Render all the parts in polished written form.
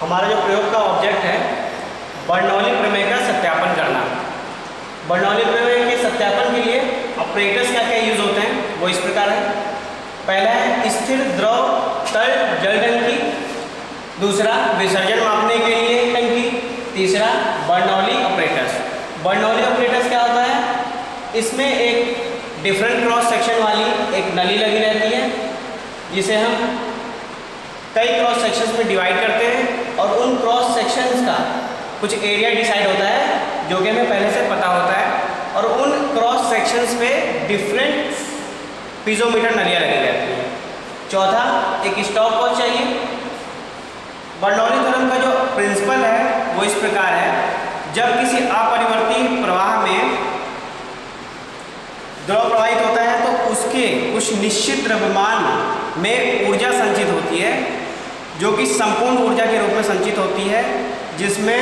हमारा जो प्रयोग का ऑब्जेक्ट है बर्नौली प्रमेय का सत्यापन करना। बर्नौली प्रमेय के सत्यापन के लिए ऑपरेटर्स क्या क्या यूज होते हैं वो इस प्रकार है। पहला है स्थिर द्रव तल जल टंकी, दूसरा विसर्जन मापने के लिए टंकी, तीसरा बर्नौली ऑपरेटर्स। बर्नौली ऑपरेटर्स क्या होता है, इसमें एक डिफरेंट क्रॉस सेक्शन वाली एक नली लगी रहती है जिसे हम कई क्रॉस सेक्शंस में डिवाइड करते हैं और उन क्रॉस सेक्शंस का कुछ एरिया डिसाइड होता है जो कि हमें पहले से पता होता है और उन क्रॉस सेक्शंस पे डिफरेंट पीजोमीटर नलियाँ लगी रहती हैं। चौथा, एक स्टॉप वॉच चाहिए। बर्नौली थ्योरम का जो प्रिंसिपल है वो इस प्रकार है, जब किसी अपरिवर्ती प्रवाह में द्रव प्रवाहित होता है तो उसके कुछ निश्चित द्रव्यमान में ऊर्जा संचित होती है जो कि संपूर्ण ऊर्जा के रूप में संचित होती है, जिसमें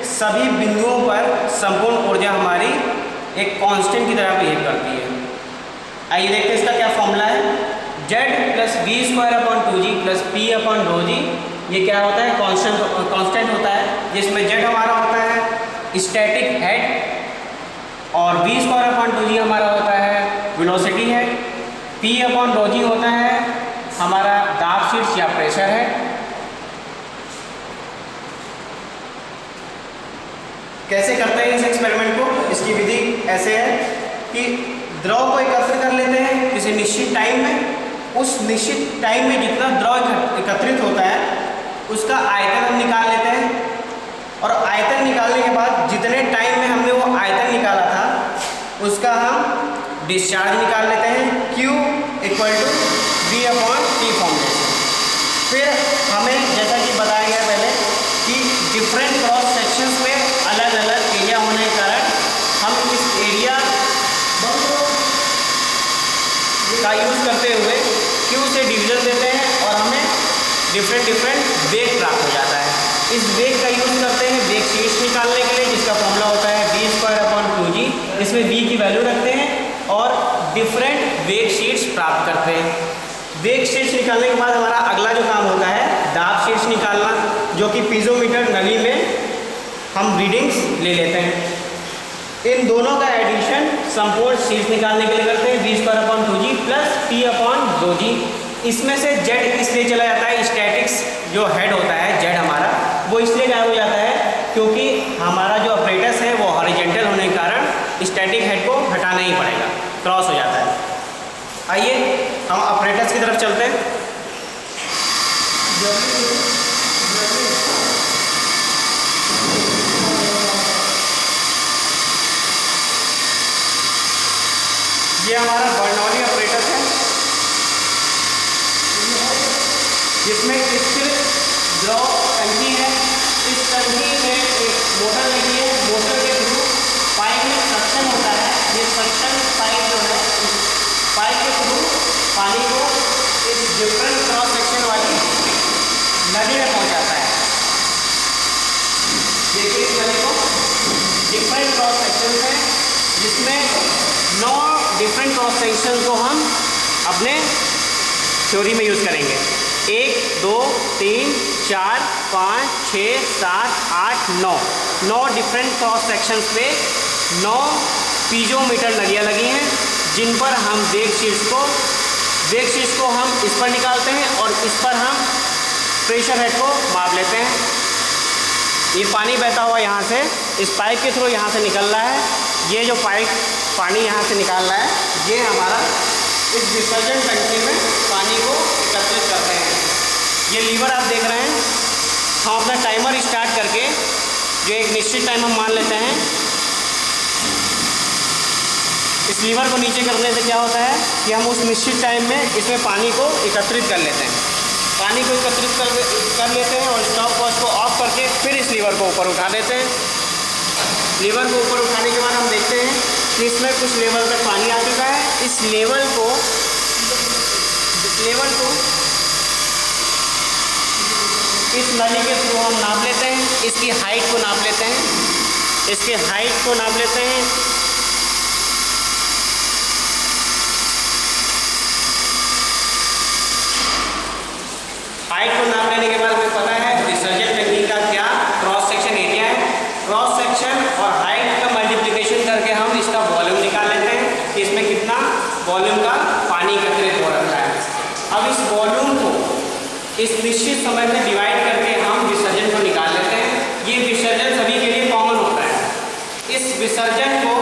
सभी बिंदुओं पर संपूर्ण ऊर्जा हमारी एक कांस्टेंट की तरह बिहेव करती है। आइए देखते हैं इसका क्या फॉर्मूला है। Z plus V square upon 2g plus P upon rho G, ये क्या होता है, कांस्टेंट होता है, जिसमें Z हमारा होता है स्टैटिक हेड और वी स्क्वायर अपॉन 2g हमारा होता है वेलोसिटी है, पी अपॉन रो जी होता है हमारा दाब शीर्ष या प्रेशर है। कैसे करते हैं इस एक्सपेरिमेंट को, इसकी विधि ऐसे है कि द्रव को एकत्र कर लेते हैं किसी निश्चित टाइम में, उस निश्चित टाइम में जितना द्रव एकत्रित होता है उसका आयतन हम निकाल लेते हैं और आयतन निकालने के बाद जितने टाइम में हमने वो आयतन निकाला था उसका हम डिस्चार्ज निकाल लेते हैं, Q equal to V upon T फॉर्मूले से। फिर हमें जैसा कि बताया गया पहले कि डिफरेंट क्रॉस सेक्शंस में अलग अलग एरिया होने के कारण हम इस एरिया का यूज़ करते हुए Q से डिवीजन देते हैं और हमें डिफरेंट वेग प्राप्त हो जाता है। इस वेग का यूज़ करते हैं वेग शीर्ष निकालने के लिए, जिसका फॉर्मूला होता है v स्क्वायर अपॉन 2g। इसमें v की वैल्यू रखते हैं और डिफरेंट वेग शीर्ष प्राप्त करते हैं। वेग शीर्ष निकालने के बाद हमारा अगला जो काम होता है दाब शीर्ष निकालना, जो कि पीजोमीटर नली में हम रीडिंग्स ले लेते हैं। इन दोनों का एडिशन संपूर्ण शीर्ष निकालने के लिए करते हैं, v square upon 2g plus P upon 2g। इसमें से z इसलिए चला जाता है, स्टैटिक्स जो हेड होता है z हमारा वो इसलिए गायब हो जाता है क्योंकि हमारा जो ऑपरेटर्स है वो हॉरिजॉन्टल होने के कारण स्टैटिक हेड को हटाना ही पड़ेगा, क्रॉस हो जाता है। आइए हम ऑपरेटर्स की तरफ चलते हैं। ये हमारा बर्नौली ऑपरेटर है जिसमें स्थिर द्रव टंकी है। इस टंकी में एक मोटर लगी है, मोटर के थ्रू पाइप में सक्शन होता है। ये सक्शन पाइप जो है पाइप के थ्रू पानी को इस डिफरेंट क्रॉस सेक्शन वाली नली में पहुंचाता है। देखिए इस नली को डिफरेंट क्रॉस सेक्शन है जिसमें 9 डिफरेंट क्रॉस सेक्शन को हम अपने थ्योरी में यूज़ करेंगे। 1 2 3 4 5 6 7 8 9 डिफरेंट क्रॉस सेक्शंस पे 9 पीजोमीटर नलियाँ लगी हैं जिन पर हम वेग शीर्ष को हम इस पर निकालते हैं और इस पर हम प्रेशर हेड को माप लेते हैं। ये पानी बहता हुआ यहाँ से इस पाइप के थ्रू यहाँ से निकल रहा है। ये जो पाइप पानी यहाँ से निकाल रहा है ये हमारा इस विसर्जन टंकी में पानी को एकत्रित करते हैं। ये लीवर आप देख रहे हैं, हम अपना टाइमर स्टार्ट करके जो एक निश्चित टाइम हम मान लेते हैं, इस लीवर को नीचे करने से क्या होता है कि हम उस निश्चित टाइम में इसमें पानी को एकत्रित कर लेते हैं। पानी को एकत्रित कर लेते हैं और स्टॉप वॉच को ऑफ करके फिर इस लीवर को ऊपर उठा देते हैं। लीवर को ऊपर उठाने के बाद हम देखते हैं कि इसमें कुछ लेवल तक पानी आ चुका है। इस लेवल को इस नली के थ्रू हम नाप लेते हैं, इसकी हाइट को नाप लेते हैं, इसके हाइट को नाप लेते हैं। हाइट को नाप लेने के बाद हमें पता है विसर्जन टंकी का इस निश्चित समय में डिवाइड करके हम विसर्जन को निकाल लेते हैं। ये विसर्जन सभी के लिए कॉमन होता है। इस विसर्जन को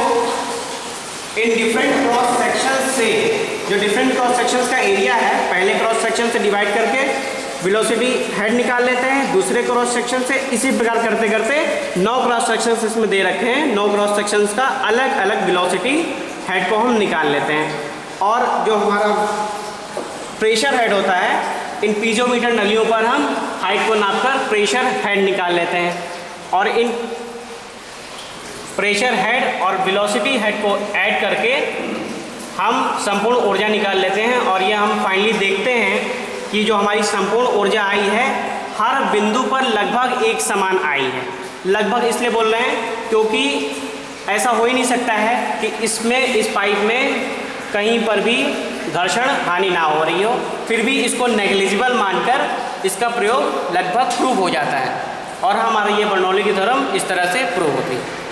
इन डिफरेंट क्रॉस सेक्शन से, जो डिफरेंट क्रॉस सेक्शंस का एरिया है, पहले क्रॉस सेक्शन से डिवाइड करके वेलोसिटी हेड निकाल लेते हैं। दूसरे क्रॉस सेक्शन से इसी प्रकार करते करते 9 क्रॉस सेक्शंस इसमें दे रखे हैं। 9 क्रॉस सेक्शंस का अलग अलग वेलोसिटी हेड को हम निकाल लेते हैं। और जो हमारा प्रेशर हेड होता है, इन पीजोमीटर नलियों पर हम हाइट को नापकर प्रेशर हेड निकाल लेते हैं। और इन प्रेशर हेड और वेलोसिटी हेड को ऐड करके हम संपूर्ण ऊर्जा निकाल लेते हैं। और यह हम फाइनली देखते हैं कि जो हमारी संपूर्ण ऊर्जा आई है, हर बिंदु पर लगभग एक समान आई है। लगभग इसलिए बोल रहे हैं क्योंकि ऐसा हो ही नहीं सकता है कि इसमें, इस पाइप में कहीं पर भी घर्षण हानि ना हो रही हो, फिर भी इसको नेग्लिजिबल मानकर इसका प्रयोग लगभग प्रूव हो जाता है। और हमारा ये बर्नौली की थ्योरम इस तरह से प्रूव होती है।